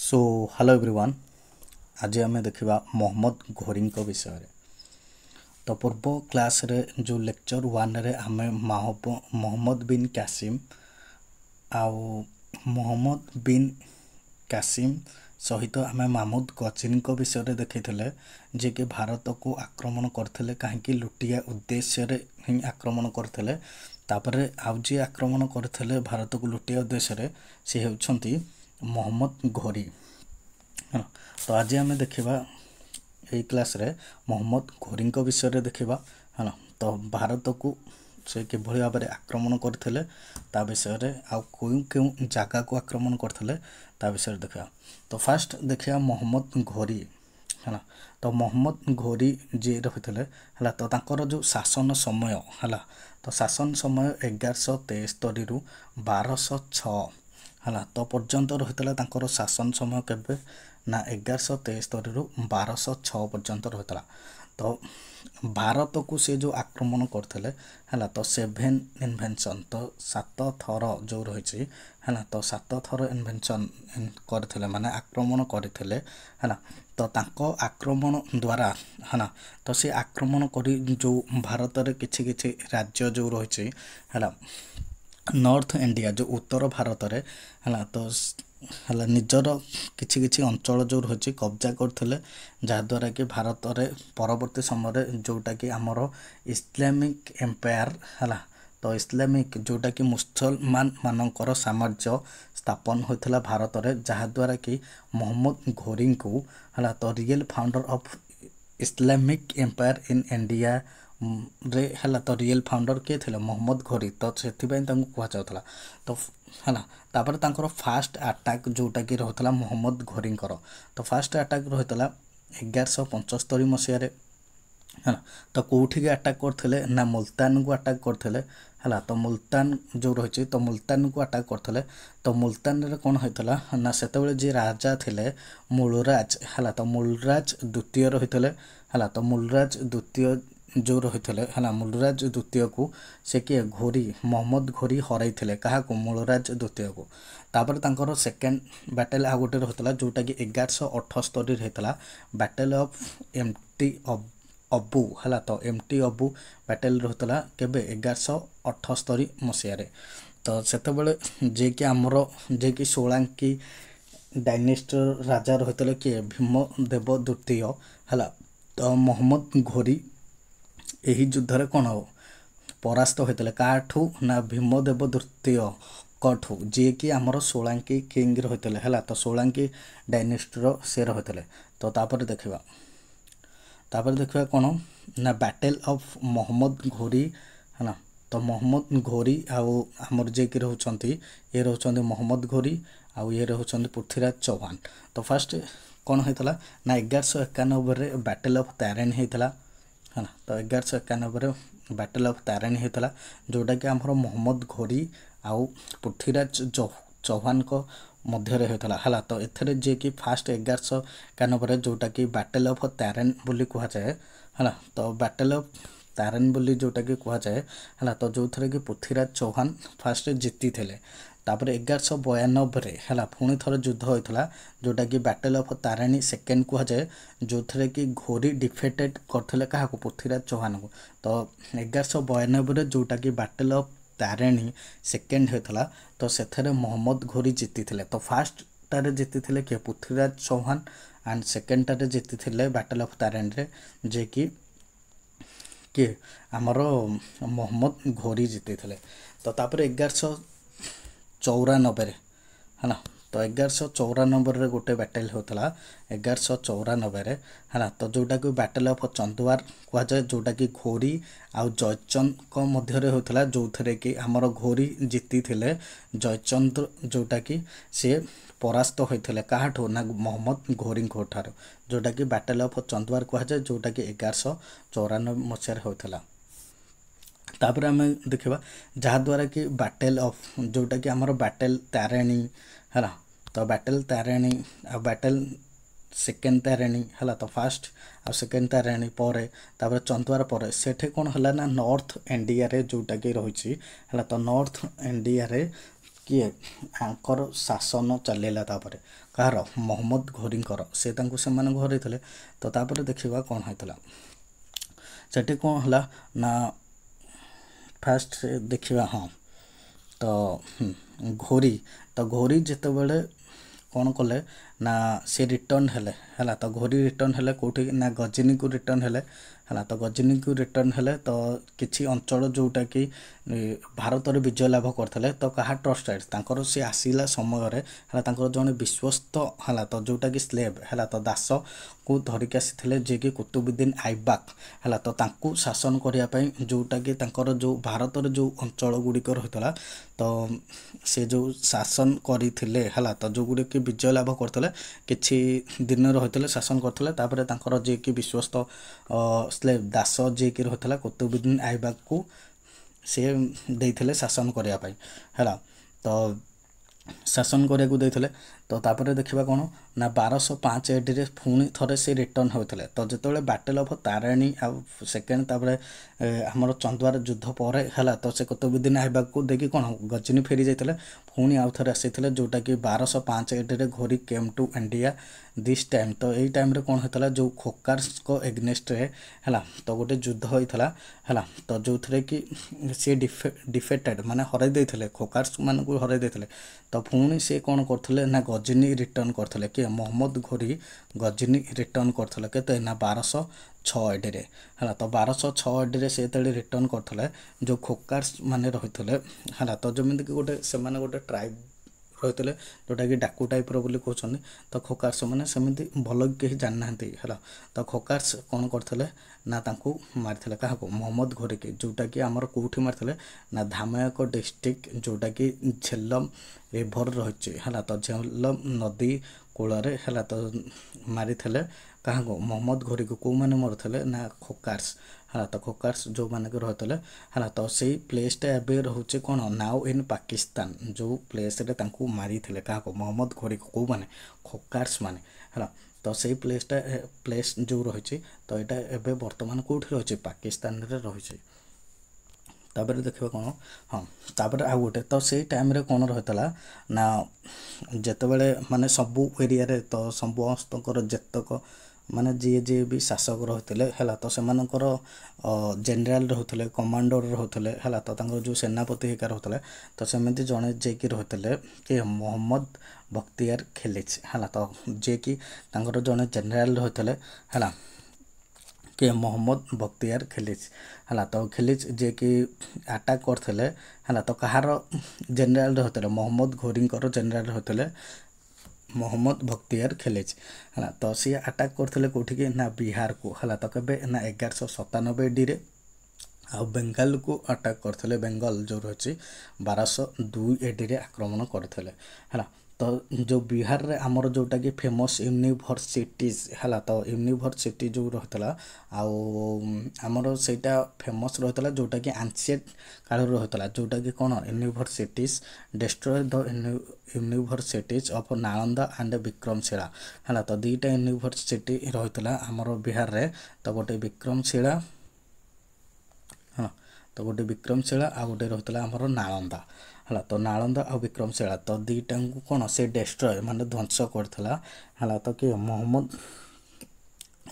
So hello everyone. आज आम देखा मोहम्मद घोरी विषय। तो पूर्व क्लास रे जो लेक्चर 1 रे आम मोहम्मद बिन कासिम आउ मोहम्मद बिन कासिम सहित आम महमूद गजनी विषय देखी जे कि भारत को आक्रमण करते कहीं लुटिया उद्देश्य ही आक्रमण करते। तापर आउ जी आक्रमण करते भारत को लुटिया उद्देश्य सी होती मोहम्मद घोरी। तो आज आम देखा यही क्लास रे मोहम्मद घोरी विषय देखा है। तो भारत को से किभली भाव में आक्रमण करते ता विषय आउ क्यों जगह को आक्रमण करते ता विषय देखा। तो फास्ट देखा मोहम्मद घोरी है। तो मोहम्मद घोरी जी रही है तो तांकर जो शासन समय है तो शासन समय 1173 रु 1206 है तो पर्यंत रही है। शासन समय केबे ना 1173 रु 1206 पर्यंत रही। तो भारत को से जो आक्रमण करते है तो 7 इन्वेंशन तो 7 थर जो रही है तो 7 थर इन्वेंशन करते माने आक्रमण करते है। तो तांको आक्रमण द्वारा है तो से आक्रमण करी जो भारत रे किछि किछि राज्य जो रही है नॉर्थ इंडिया जो उत्तर भारत रे है तो है निजर किछि किछि अंचल जो रही कब्जा करते जहाद्वारा कि भारत रे परवर्ती समय जोटा कि आमर इस्लामिक एम्पायर है तो इस्लामिक जोटा कि मुसलमान मानकर साम्राज्य स्थापन होता भारत रे जहाद्वारा कि मोहम्मद घोरी को है तो real founder of Islamic empire in India रे है तो रियल फाउंडर किए थे मोहम्मद घोरी। तो से कहुला तो है तापर तांकर फास्ट अटैक जोटा कि रहता मोहम्मद घोरी तो फास्ट अटैक रहता 1175 मसीह है तो कौटी अटैक करते ना मुल्तान को अटैक करते है। तो मुल्तान जो रही तो मुल्तान को अटैक करते तो मुल्तान रे कौन होता ना से जी राजा थे मूलराज है तो मूलराज द्वितीय रही है। तो मूलराज द्वितीय जो रही है मूलराज द्वितीय को से किए घोरी मोहम्मद घोरी हरई क्या मूलराज द्वितीय को। तापर तांकर सेकेंड बैटल आ गोटे रही जोटा कि 1178 होता बैटल ऑफ एमटी अबू है तो एमटी अबू बैटल रही केबे 1178 मसीह। तो सेतबेले जे कि आमर जे कि सोलांकी डायनेस्ट राजा रही किए भीमदेव द्वितीय है तो मोहम्मद घोरी यही युद्ध रे कौन हो परास्त होते काठू ना भीमदेव द्वितीय कठू जी कि आमर सोलांकी किंग रही है तो सोलांकी डायनेस्टर से रही। तो तापर देखा कौन ना बैटल ऑफ मोहम्मद घोरी है ना। तो मोहम्मद घोरी आमर जे कि रोचंती ये रोचंती मोहम्मद घोरी आउ ये रोचंती पृथ्वीराज चौहान। तो फास्ट कौन होता ना 1191 बैटल ऑफ तारेन होता है ना। तो 1191 बैटल ऑफ तारेन होता जोटा कि आमर मोहम्मद घोरी आउ पृथ्वीराज चौहान को मध्य होता है। तो एथरे जे कि फास्ट 1191 जोटा कि बैटल ऑफ तारेन बोली कह जाए है। तो बैटल ऑफ तारेन बोली जोटा कि कह जाए है तो जो थे कि पृथ्वीराज चौहान फास्ट जीति थे। तापर 1192 है पुणी थर युद्ध होता जोटा कि बैटल ऑफ तारेणी सेकेंड कह जाए जो थे कि घोरी डिफेटेड करते क्या पृथ्वीराज चौहान को। तो 1192 जोटा कि बैटल ऑफ तारेणी सेकेंड होता तो से मोहम्मद घोरी जीति थे। तो फास्ट टारे जीति थे किए पृथ्वीराज चौहान एंड सेकेंड टारे जीति थे बैटल ऑफ तारेण रे जे कि किए आमर मोहम्मद घोरी जीति थे। तो तापर 1194 है ना। तो 1194 गोटे बैटल होता 1194 है तो जोटा कि बैटल ऑफ चंदवार कह जाए जोटा कि घोरी आउ जयचंद को मध्य होता जो थे कि आमर घोरी जीति थे जयचंद जोटा कि सी परास्त होते काठू ना मोहम्मद घोरी ठार जोटा कि बैटल ऑफ चंदवार कह जाए जोटा कि 1194 मसीह होता। तापर आम देखा जहाद्वारा कि बैटल ऑफ जोटा कि आमर बैटल तारेणी है ना। तो बैटल तारेणी आ बैटल सेकेंड तारेणी है तो फास्ट आ सेकेंड तारेणी पर तापर चंदवार पर सेठे कौन है ना नॉर्थ इंडिया रे जोटा कि रही है तो नॉर्थ इंडिया रे किए आंकर शासन चलेला तापर कहार मोहम्मद घोरींकर से तांको सेमान घरेइथिले तो तापर देखिबा कोन होइतला सेठी कोन हला ना फास्ट से देखिबा हाँ तो घोरी तो घोरी जेते बेले कौन कले ना से रिटर्न हेले हला तो घोरी रिटर्न हेले कोठी ना गजनी को रिटर्न हेले हला तो गजनी को रिटर्न हेले तो किछि अंचल जोटा कि भारत रे विजय लाभ करथले तो कहा ट्रस्टेड तांकर से आसीला समय रे हला तांकर जने विश्वस्त हला तो जोटा कि स्लेव हला तो दास को धरिक आसीथिले जे कि कुतुबुद्दीन आइबाक हला तो तांकु शासन करिया पई जोटा कि तांकर जो भारत रे जो अंचल गुडी कर होतला तो से जो शासन करिथिले हला तो जो गुडी कि विजय लाभ करथले किछि दिन रहितले शासन करथले तापर तांकर जे कि विश्वस्त स्लेव दास जे कि रहथला कुतुबुद्दीन आइबाक को से देइथिले शासन करिया पई हला तो शासन करिया को देइथिले तो तापर देखिबा कोन ना 1205 एडी रे पुणी थरे से रिटर्न होइथिले तो जेतोले बैटल ऑफ तारानी आ सेकेंड तापर हमर चंदवार युद्ध परे हला तो से कुतुबुद्दीन आइबाक को देखि कोन गजनी फेरी जाइथिले पुणी आउ थरे आसीथिले जोटा कि 1205 एडी रे Ghori came to India this time तो एई टाइम रे कोन होतला जो खोकार्स को एग्नेस्ट रे हला तो गोटे युद्ध होइथला हला तो जो थरे कि से डिफेटेड माने हराई देथिले खोकार्स मान को हराई देथिले तो पुणी से कोन करथले ना गजनी रिटर्न करथले कि मोहम्मद घोरी गजनी रिटर्न करथले केते ना 1206 एडी रे हला तो 1206 एडी रे से तळे रिटर्न करथले जो खोकार्स माने रहिथले हला तो जमिति कि गोटे से माने गोटे ट्राइब रहितले जोटा कि डाकू टाइप रो बोली कहछन तो खोकार्स माने सेमिति भलो के जान नाहंती हला तो खोकार्स कोन करथले ना तांको मारथले काहा को मोहम्मद घोरी के जोटा कि हमर कोठी मारथले ना धामयक डिस्ट्रिक्ट जोटा कि झेलम रिवर रहिछि हला तो झेलम नदी कोଳରେ हला तो मारिथले काहा को मोहम्मद घोरी को माने मरथले ना खोकार्स हला तो खोकार्स जो माने के रहतले हला तो सेही प्लेस टा एबे रहउचे कोन नाउ इन पाकिस्तान जो प्लेस रे तांको मारिथले काहा को मोहम्मद घोरी को माने खोकार्स माने हला तो सेही प्लेस जो रहिछि तो एटा एबे वर्तमान कोठी रहिछि पाकिस्तान रे रहिछि तापर देखिबा कोन हाँ तापर आ गोटे तो सेही टाइम रे कोन रहतला ना जते बेले माने सबु एरिया रे तो समस्तकर जतक माने जे भी शासक रहतले हला तो सेमानकर जनरल रहतले कमांडर रहतले हला तो तांकर जो सेनापति हेका रहतले तो सेमिति जणे जे कि रहतले के मोहम्मद बख्तियार खिलिज हला तो जे कि तांकर जणे जनरल रहतले हला के मोहम्मद बख्तियार खिलिज हला तो खिलिज जे कि अटैक करथले हला तो कहार जनरल रहतले मोहम्मद घोरींकर जनरल रहतले मोहम्मद बख्तियार खिलिज हला तो सी अटैक करथले कोठी के ना बिहार को हला तो केबे ना 1197 डी रे आ बेंगल को अटैक करथले बेंगल जो रहछि 1202 एडी रे आक्रमण करथले हला तो जो बिहार रे हमर जोटा कि फेमस यूनिवर्सिटीज हला तो यूनिवर्सिटी जो रहतला आ हमर सेटा फेमस रहतला जोटा कि एंशिएंट काल रहतला जोटा कि कोन universities destroy the universities of Nalanda and Vikramshila हला तो दीटा यूनिवर्सिटी रहतला हमर बिहार रे तो गोटे विक्रमशिला हाँ तो गोटे विक्रमशिला आ गोटे रहतला हमर नालंदा हला तो नालंदा और विक्रमशिला तो दीटा को कोन से डिस्ट्रॉय माने ध्वंस करथला हला तो कि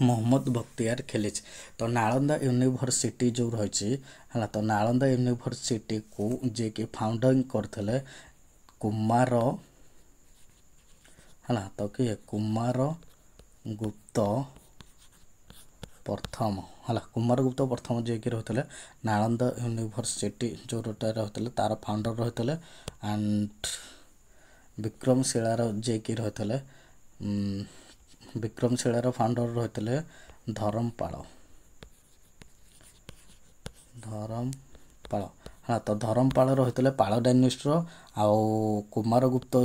मोहम्मद बख्तियार खिलिज तो नालंदा यूनिवर्सिटी जो रहिछि हला तो नालंदा यूनिवर्सिटी को जे कि फाउंडिंग करथले कुमार हला तो कि कुमार गुप्त प्रथम हला कुमारगुप्त प्रथम जे कि रहतले नालंदा यूनिवर्सिटी जो रोटा रहतले तार फाउंडर रहतले एंड विक्रमशिला रो जे कि रहतले विक्रमशिला रो फाउंडर रहतले धर्मपाल हाँ तो धर्मपाल रहतले पाल डायनेस्टी रो आ कुमारगुप्त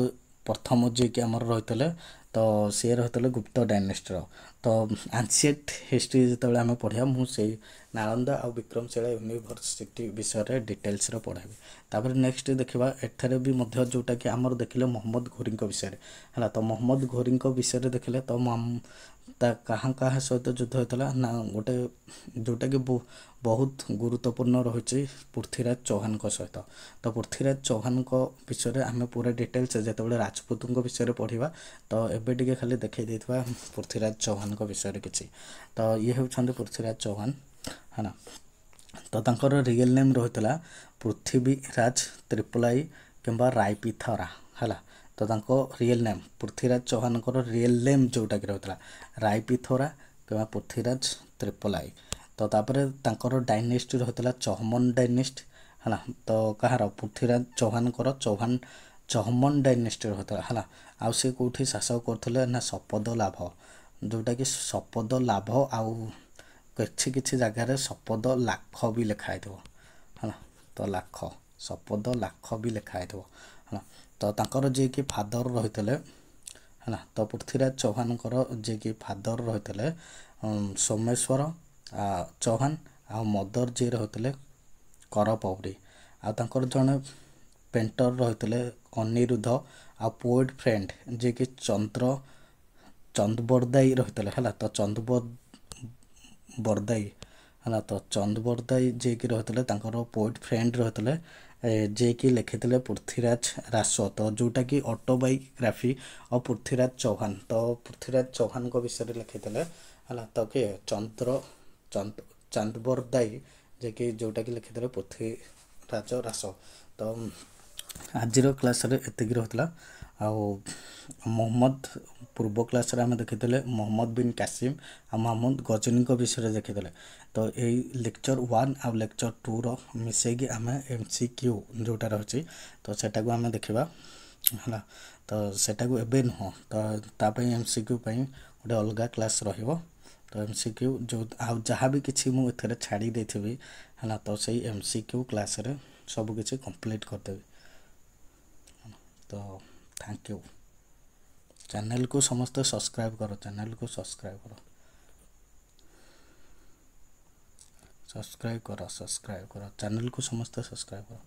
प्रथम जे कि हमर रहतले तो सी रही गुप्त डायनेस्टर तो एंशिएंट हिस्ट्री जो आम पढ़ा मुझे नालंदा और विक्रमशिला यूनिवर्सिटी विषय डिटेल्स पढ़ाई तापर नेक्स्ट देखा एठारे भी जोटा कि आमर देखिले मोहम्मद घोरी विषय है तो मोहम्मद घोरी विषय देखिले तो कहाँ कहाँ सहित युद्ध होता ना गोटे जोटा कि बहुत गुरुत्वपूर्ण रही पृथ्वीराज चौहान सहित तो पृथ्वीराज चौहान विषय आम पूरा डिटेल्स जो राजपूत विषय पढ़ा तो एबे टिके खाली देखई देथिबा पृथ्वीराज चौहान विषय किसी तो ये होउछन्ते पृथ्वीराज चौहान है ना तो तांकर रियल नेम रही पृथ्वीराज त्रिपुलाई किंबा रायपीथरा है तो तांको real name Prithviraj Chauhan real name जोटा कि रही रायपीथरा किंबा पृथ्वीराज त्रिपुलाई तो तापर तांकर डायनेस्ट रही चौहान डायनेस्ट है ना तो कहार पृथ्वीराज चौहान चौहान चौहान डायनेस्ट रही है आउ सी कौटी शासक करते ना सपद लाभ जोटा कि सपद लाभ आउ किसी जगार सपद लाख भी लिखाई है तो लाख सपद लाख भी लिखाई है तो तांकर जे कि फादर रही है तो पृथ्वीराज चौहान जे कि फादर रही सोमेश्वर चौहान आ मदर जी रही करपौरी आ जड़े पेंटर रही अनिरुद्ध आ पोएट फ्रेंड जे कि चंदबरदाई रही है तो बरदाई है तो चंदबरदाई जे कि रही पोएट फ्रेंड रही जे कि लिखिते पृथ्वीराज रास तो जोटा कि ऑटोबायोग्राफी और पृथ्वीराज चौहान तो पृथ्वीराज चौहान विषय लिखिते है तो किए चंदबरदाई जे कि जोटा कि लिखिते पृथ्वीराज रास तो आज क्लास एतिक रहा मोहम्मद पूर्व क्लास आम देखी मोहम्मद बिन कासिम और मोहम्मद गजनी विषय देखी तो यही लेक्चर 1 आ लेक्चर 2 मिसेगी आम MCQ जोटा रही तो सेटा को आम देखा है तो सेटा को एबे नुह तो तापाई MCQ गोटे अलग क्लास रहिबो तो MCQ जो जहाँ भी किसी मुझे छाड़ी देथिबी है तो सही MCQ क्लास रे सब किसी कंप्लीट करदेवी तो थैंक यू चैनल को समस्त सब्सक्राइब करो चैनल को सब्सक्राइब करो चैनल को समस्त सब्सक्राइब करो।